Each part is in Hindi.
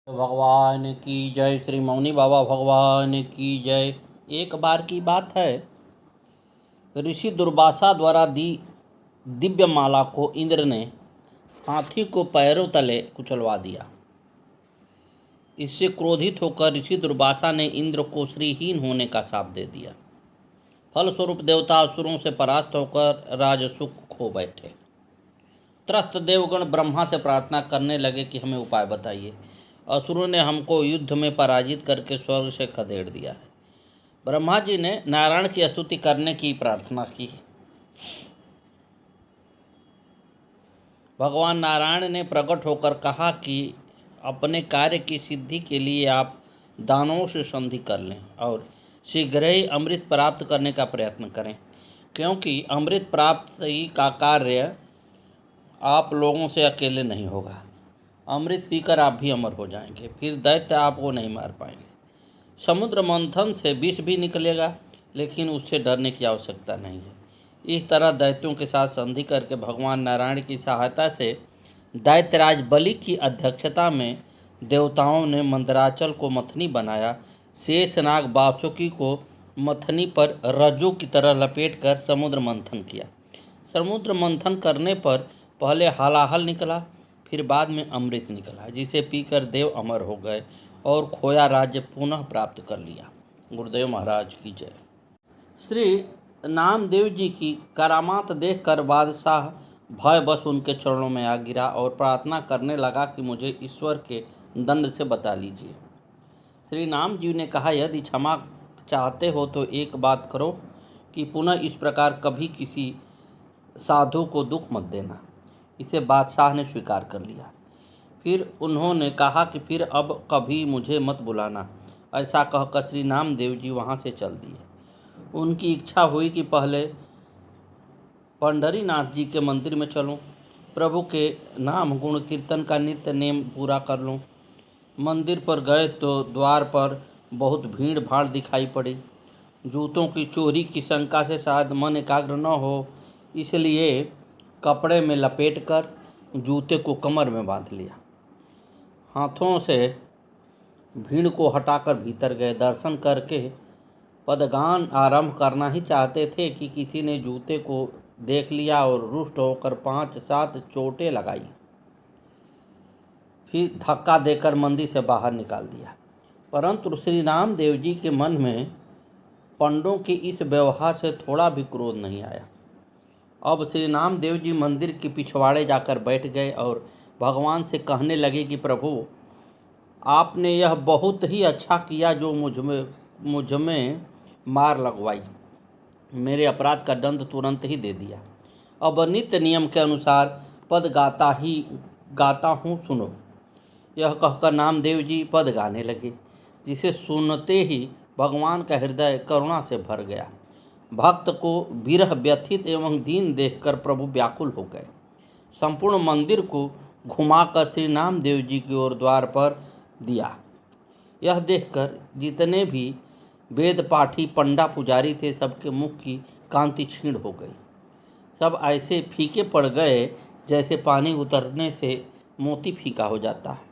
भगवान की जय। श्री मौनी बाबा भगवान की जय। एक बार की बात है, ऋषि दुर्वासा द्वारा दी दिव्य माला को इंद्र ने हाथी को पैरों तले कुचलवा दिया। इससे क्रोधित होकर ऋषि दुर्वासा ने इंद्र को श्रीहीन होने का शाप दे दिया। फलस्वरूप देवता असुरों से परास्त होकर राजसुख खो बैठे। त्रस्त देवगण ब्रह्मा से प्रार्थना करने लगे कि हमें उपाय बताइए। असुरों ने हमको युद्ध में पराजित करके स्वर्ग से खदेड़ दिया है। ब्रह्मा जी ने नारायण की स्तुति करने की प्रार्थना की। भगवान नारायण ने प्रकट होकर कहा कि अपने कार्य की सिद्धि के लिए आप दानवों से संधि कर लें और शीघ्र ही अमृत प्राप्त करने का प्रयत्न करें, क्योंकि अमृत प्राप्ति का कार्य आप लोगों से अकेले नहीं होगा। अमृत पीकर आप भी अमर हो जाएंगे, फिर दैत्य आपको नहीं मार पाएंगे। समुद्र मंथन से विष भी निकलेगा, लेकिन उससे डरने की आवश्यकता नहीं है। इस तरह दैत्यों के साथ संधि करके भगवान नारायण की सहायता से दैत्यराज बलि की अध्यक्षता में देवताओं ने मंदराचल को मथनी बनाया। शेषनाग वासुकी को मथनी पर रज्जू की तरह लपेटकर समुद्र मंथन किया। समुद्र मंथन करने पर पहले हलाहल निकला, फिर बाद में अमृत निकला, जिसे पीकर देव अमर हो गए और खोया राज्य पुनः प्राप्त कर लिया। गुरुदेव महाराज की जय। श्री नामदेव जी की करामात देखकर बादशाह भयवश उनके चरणों में आ गिरा और प्रार्थना करने लगा कि मुझे ईश्वर के दंड से बचा लीजिए। श्री नाम जी ने कहा, यदि क्षमा चाहते हो तो एक बात करो कि पुनः इस प्रकार कभी किसी साधु को दुख मत देना। इसे बादशाह ने स्वीकार कर लिया। फिर उन्होंने कहा कि फिर अब कभी मुझे मत बुलाना। ऐसा कहकर श्री नामदेव जी वहाँ से चल दिए। उनकी इच्छा हुई कि पहले पंढरीनाथ जी के मंदिर में चलूं, प्रभु के नाम गुण कीर्तन का नित्य नेम पूरा कर लूं। मंदिर पर गए तो द्वार पर बहुत भीड़ भाड़ दिखाई पड़ी। जूतों की चोरी की शंका से शायद मन एकाग्र न हो, इसलिए कपड़े में लपेटकर जूते को कमर में बांध लिया। हाथों से भीड़ को हटाकर भीतर गए। दर्शन करके पदगान आरंभ करना ही चाहते थे कि किसी ने जूते को देख लिया और रुष्ट होकर 5-7 चोटें लगाई। फिर धक्का देकर मंदिर से बाहर निकाल दिया। परंतु श्री नामदेव जी के मन में पंडों के इस व्यवहार से थोड़ा भी क्रोध नहीं आया। अब श्री नामदेव जी मंदिर के पिछवाड़े जाकर बैठ गए और भगवान से कहने लगे कि प्रभु, आपने यह बहुत ही अच्छा किया जो मुझ में मार लगवाई। मेरे अपराध का दंड तुरंत ही दे दिया। अब नित्य नियम के अनुसार पद गाता हूँ, सुनो। यह कहकर नामदेव जी पद गाने लगे, जिसे सुनते ही भगवान का हृदय करुणा से भर गया। भक्त को विरह व्यथित एवं दीन देखकर प्रभु व्याकुल हो गए। संपूर्ण मंदिर को घुमाकर श्री नामदेव जी की ओर द्वार पर दिया। यह देखकर जितने भी वेद पाठी पंडा पुजारी थे, सबके मुख की कांति क्षीण हो गई। सब ऐसे फीके पड़ गए जैसे पानी उतरने से मोती फीका हो जाता है।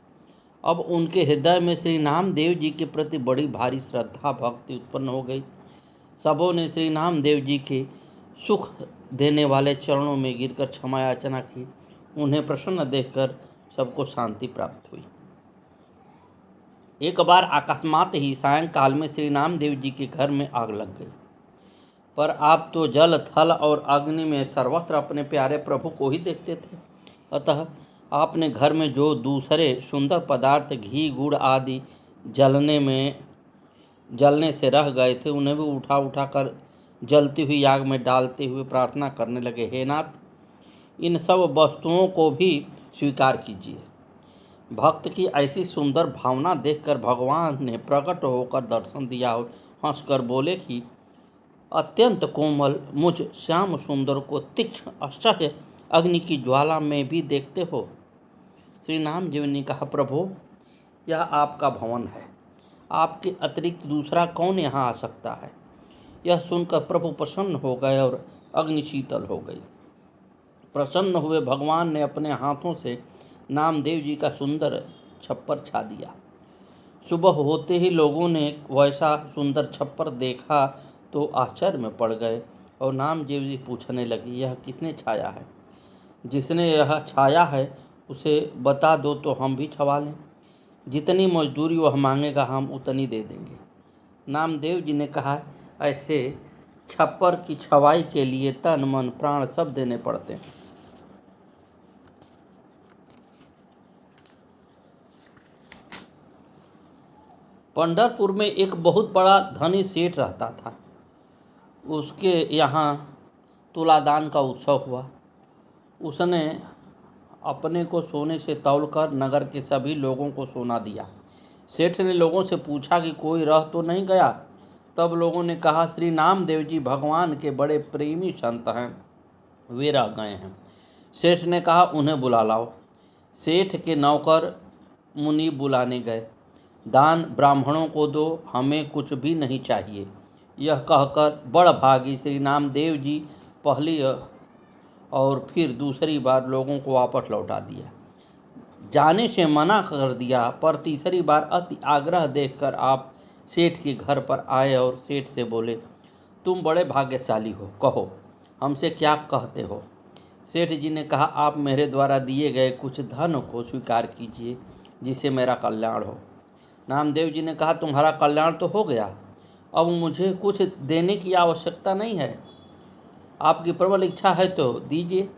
अब उनके हृदय में श्री नामदेव जी के प्रति बड़ी भारी श्रद्धा भक्ति उत्पन्न हो गई। सबों ने श्री नामदेव जी के सुख देने वाले चरणों में गिरकर क्षमा याचना की। उन्हें प्रसन्न देखकर सबको शांति प्राप्त हुई। एक बार अकस्मात ही सायंकाल में श्री नामदेव जी के घर में आग लग गई। पर आप तो जल, थल और अग्नि में सर्वत्र अपने प्यारे प्रभु को ही देखते थे, अतः आपने घर में जो दूसरे सुंदर पदार्थ घी गुड़ आदि जलने से रह गए थे, उन्हें भी उठा कर जलती हुई आग में डालते हुए प्रार्थना करने लगे, हे नाथ, इन सब वस्तुओं को भी स्वीकार कीजिए। भक्त की ऐसी सुंदर भावना देखकर भगवान ने प्रकट होकर दर्शन दिया और हंसकर बोले कि अत्यंत कोमल मुझ श्याम सुंदर को तीक्ष्ण असह्य अग्नि की ज्वाला में भी देखते हो। श्री नाम जी ने कहा, प्रभु, यह आपका भवन है, आपके अतिरिक्त दूसरा कौन यहाँ आ सकता है। यह सुनकर प्रभु प्रसन्न हो गए और अग्नि शीतल हो गई। प्रसन्न हुए भगवान ने अपने हाथों से नामदेव जी का सुंदर छप्पर छा दिया। सुबह होते ही लोगों ने वैसा सुंदर छप्पर देखा तो आश्चर्य में पड़ गए और नामदेव जी पूछने लगे, यह किसने छाया है? जिसने यह छाया है उसे बता दो तो हम भी छवा लें। जितनी मजदूरी वह मांगेगा हम उतनी दे देंगे। नामदेव जी ने कहा, ऐसे छप्पर की छवाई के लिए तन मन प्राण सब देने पड़ते हैं। पंढरपुर में एक बहुत बड़ा धनी सेठ रहता था। उसके यहाँ तुलादान का उत्सव हुआ। उसने अपने को सोने से तौलकर नगर के सभी लोगों को सोना दिया। सेठ ने लोगों से पूछा कि कोई रह तो नहीं गया। तब लोगों ने कहा, श्री नामदेव जी भगवान के बड़े प्रेमी संत हैं, वे रह गए हैं। सेठ ने कहा, उन्हें बुला लाओ। सेठ के नौकर मुनि बुलाने गए। दान ब्राह्मणों को दो, हमें कुछ भी नहीं चाहिए, यह कहकर बड़भागी श्री नामदेव जी पहली और फिर दूसरी बार लोगों को वापस लौटा दिया। जाने से मना कर दिया, पर तीसरी बार अति आग्रह देखकर आप सेठ के घर पर आए और सेठ से बोले, तुम बड़े भाग्यशाली हो, कहो हमसे क्या कहते हो? सेठ जी ने कहा, आप मेरे द्वारा दिए गए कुछ धन को स्वीकार कीजिए जिससे मेरा कल्याण हो। नामदेव जी ने कहा, तुम्हारा कल्याण तो हो गया, अब मुझे कुछ देने की आवश्यकता नहीं है, आपकी प्रबल इच्छा है तो दीजिए।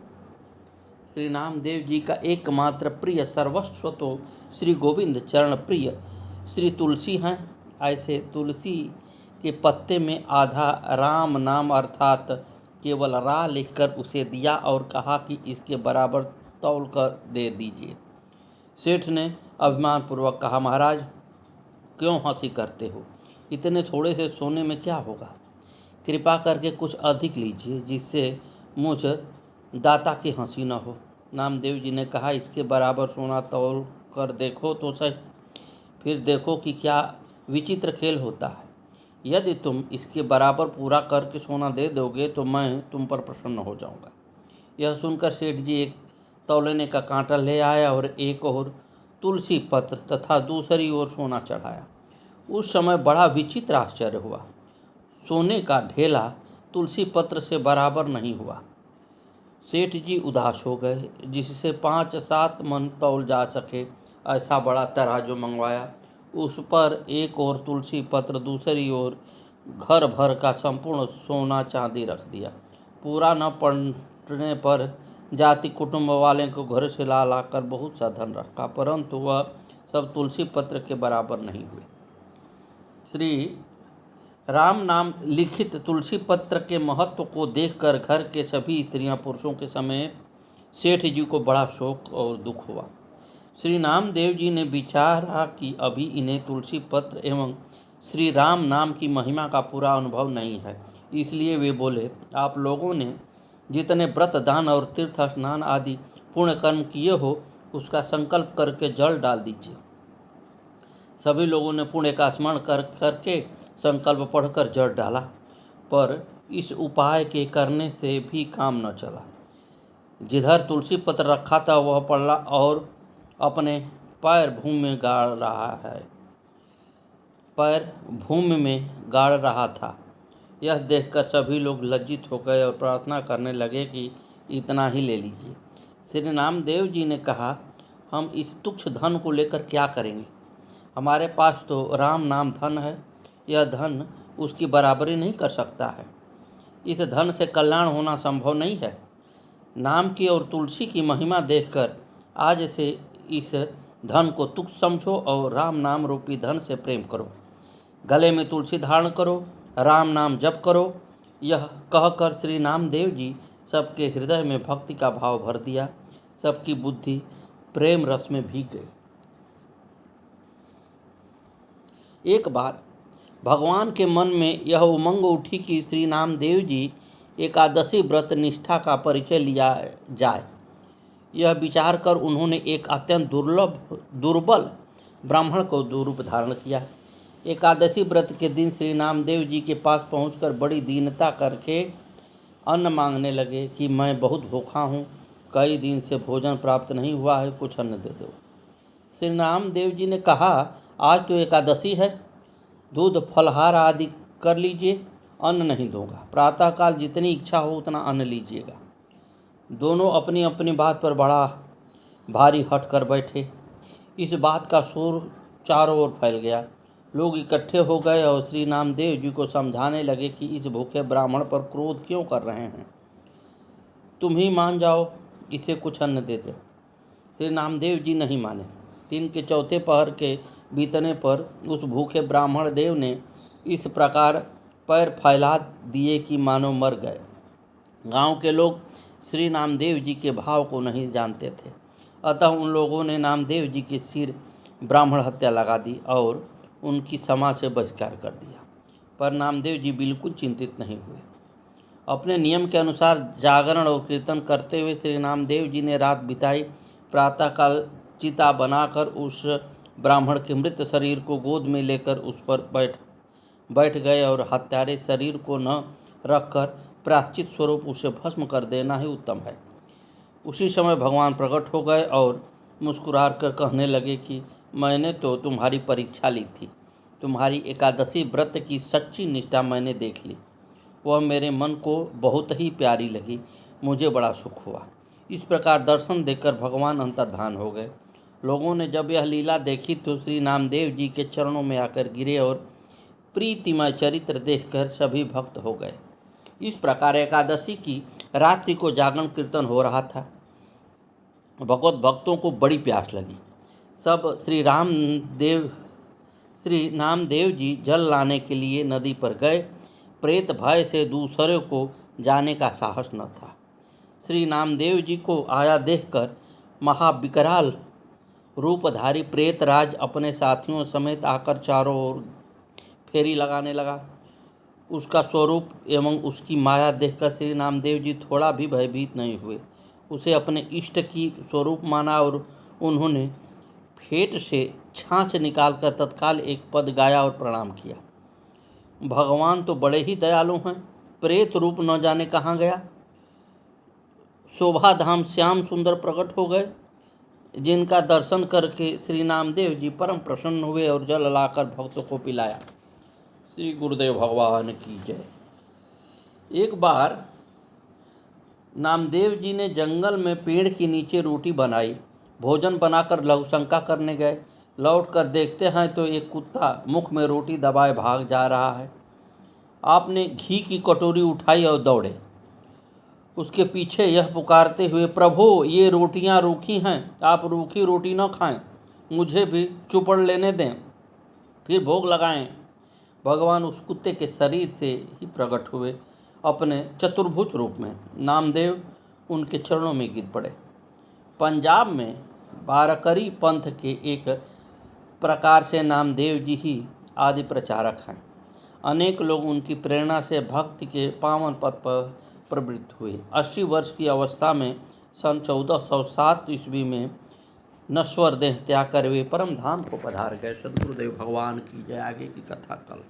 श्री नामदेव जी का एकमात्र प्रिय सर्वस्व तो श्री गोविंद चरण प्रिय श्री तुलसी हैं। ऐसे तुलसी के पत्ते में आधा राम नाम अर्थात केवल रा लिखकर उसे दिया और कहा कि इसके बराबर तौल कर दे दीजिए। सेठ ने अभिमानपूर्वक कहा, महाराज क्यों हंसी करते हो? इतने थोड़े से सोने में क्या होगा? कृपा करके कुछ अधिक लीजिए जिससे मुझ दाता की हंसी न हो। नामदेव जी ने कहा, इसके बराबर सोना तौल कर देखो तो सही, फिर देखो कि क्या विचित्र खेल होता है। यदि तुम इसके बराबर पूरा करके सोना दे दोगे तो मैं तुम पर प्रसन्न हो जाऊंगा। यह सुनकर सेठ जी एक तौलने का कांटा ले आया और एक और तुलसी पत्र तथा दूसरी ओर सोना चढ़ाया। उस समय बड़ा विचित्र आश्चर्य हुआ। सोने का ढेला तुलसी पत्र से बराबर नहीं हुआ। सेठ जी उदास हो गए। जिससे 5-7 मन तौल जा सके ऐसा बड़ा तराजू मंगवाया। उस पर एक और तुलसी पत्र, दूसरी ओर घर भर का संपूर्ण सोना चांदी रख दिया। पूरा न पड़ने पर जाति कुटुंब वाले को घर से ला लाकर बहुत सा धन रखा, परंतु वह सब तुलसी पत्र के बराबर नहीं हुए। श्री राम नाम लिखित तुलसी पत्र के महत्व को देखकर घर के सभी स्त्रियां पुरुषों के समेत सेठ जी को बड़ा शोक और दुख हुआ। श्री नामदेव जी ने विचारा कि अभी इन्हें तुलसी पत्र एवं श्री राम नाम की महिमा का पूरा अनुभव नहीं है, इसलिए वे बोले, आप लोगों ने जितने व्रत दान और तीर्थ स्नान आदि पुण्य कर्म किए हो उसका संकल्प करके जल डाल दीजिए। सभी लोगों ने पुण्य का स्मरण करके संकल्प पढ़कर जल डाला, पर इस उपाय के करने से भी काम न चला। जिधर तुलसी पत्र रखा था वह पड़ा और अपने पैर भूमि में गाड़ रहा था। यह देखकर सभी लोग लज्जित हो गए और प्रार्थना करने लगे कि इतना ही ले लीजिए। श्री नामदेव जी ने कहा, हम इस तुच्छ धन को लेकर क्या करेंगे? हमारे पास तो राम नाम धन है, यह धन उसकी बराबरी नहीं कर सकता है। इस धन से कल्याण होना संभव नहीं है। नाम की और तुलसी की महिमा देखकर आज से इस धन को तुच्छ समझो और राम नाम रूपी धन से प्रेम करो। गले में तुलसी धारण करो, राम नाम जप करो। यह कहकर श्री नामदेव जी सबके हृदय में भक्ति का भाव भर दिया। सबकी बुद्धि प्रेम रस में भीग गई। एक बार भगवान के मन में यह उमंग उठी कि श्री नामदेव जी एकादशी व्रत निष्ठा का परिचय लिया जाए। यह विचार कर उन्होंने एक अत्यंत दुर्बल ब्राह्मण को रूप धारण किया। एकादशी व्रत के दिन श्री नामदेव जी के पास पहुंचकर बड़ी दीनता करके अन्न मांगने लगे कि मैं बहुत भूखा हूँ, कई दिन से भोजन प्राप्त नहीं हुआ है, कुछ अन्न दे दो। श्री नामदेव जी ने कहा, आज तो एकादशी है, दूध फलहार आदि कर लीजिए, अन्न नहीं दूंगा। प्रातःकाल जितनी इच्छा हो उतना अन्न लीजिएगा। दोनों अपनी अपनी बात पर बड़ा भारी हट कर बैठे। इस बात का शोर चारों ओर फैल गया। लोग इकट्ठे हो गए और श्री नामदेव जी को समझाने लगे कि इस भूखे ब्राह्मण पर क्रोध क्यों कर रहे हैं, तुम ही मान जाओ, इसे कुछ अन्न दे दो। श्री नामदेव जी नहीं माने। दिन के चौथे पहर के बीतने पर उस भूखे ब्राह्मण देव ने इस प्रकार पैर फैला दिए कि मानो मर गए। गांव के लोग श्री नामदेव जी के भाव को नहीं जानते थे, अतः उन लोगों ने नामदेव जी के सिर ब्राह्मण हत्या लगा दी और उनकी समाज से बहिष्कार कर दिया। पर नामदेव जी बिल्कुल चिंतित नहीं हुए। अपने नियम के अनुसार जागरण और कीर्तन करते हुए श्री नामदेव जी ने रात बिताई। प्रातःकाल चिता बनाकर उस ब्राह्मण के मृत शरीर को गोद में लेकर उस पर बैठ गए और हत्यारे शरीर को न रखकर प्रायश्चित स्वरूप उसे भस्म कर देना ही उत्तम है। उसी समय भगवान प्रकट हो गए और मुस्कुरा कर कहने लगे कि मैंने तो तुम्हारी परीक्षा ली थी, तुम्हारी एकादशी व्रत की सच्ची निष्ठा मैंने देख ली, वह मेरे मन को बहुत ही प्यारी लगी, मुझे बड़ा सुख हुआ। इस प्रकार दर्शन देकर भगवान अंतर्धान हो गए। लोगों ने जब यह लीला देखी तो श्री नामदेव जी के चरणों में आकर गिरे और प्रीतिमय चरित्र देखकर सभी भक्त हो गए। इस प्रकार एकादशी की रात्रि को जागरण कीर्तन हो रहा था। भगवत भक्तों को बड़ी प्यास लगी। सब श्री नामदेव जी जल लाने के लिए नदी पर गए। प्रेत भय से दूसरे को जाने का साहस न था। श्री नामदेव जी को आया देखकर महाविकराल रूपधारी प्रेतराज अपने साथियों समेत आकर चारों ओर फेरी लगाने लगा। उसका स्वरूप एवं उसकी माया देखकर श्री नामदेव जी थोड़ा भी भयभीत नहीं हुए। उसे अपने इष्ट की स्वरूप माना और उन्होंने फेट से छाछ निकालकर तत्काल एक पद गाया और प्रणाम किया। भगवान तो बड़े ही दयालु हैं, प्रेत रूप न जाने कहाँ गया। शोभा धाम श्याम सुंदर प्रकट हो गए, जिनका दर्शन करके श्री नामदेव जी परम प्रसन्न हुए और जल लाकर भक्तों को पिलाया। श्री गुरुदेव भगवान की जय। एक बार नामदेव जी ने जंगल में पेड़ के नीचे रोटी बनाई। भोजन बनाकर लघुशंका करने गए। लौटकर देखते हैं तो एक कुत्ता मुख में रोटी दबाए भाग जा रहा है। आपने घी की कटोरी उठाई और दौड़े। उसके पीछे यह पुकारते हुए, प्रभु ये रोटियां रूखी हैं, आप रूखी रोटी न खाएं, मुझे भी चुपड़ लेने दें, फिर भोग लगाएं। भगवान उस कुत्ते के शरीर से ही प्रकट हुए अपने चतुर्भुज रूप में। नामदेव उनके चरणों में गिर पड़े। पंजाब में बारकरी पंथ के एक प्रकार से नामदेव जी ही आदि प्रचारक हैं। अनेक लोग उनकी प्रेरणा से भक्ति के पावन पथ पर प्रवृत्त हुए। 80 वर्ष की अवस्था में सन 1407 ईस्वी में नश्वर देह त्याग कर वे परम धाम को पधार गए। सद्गुरुदेव भगवान की जय। आगे की कथा कल।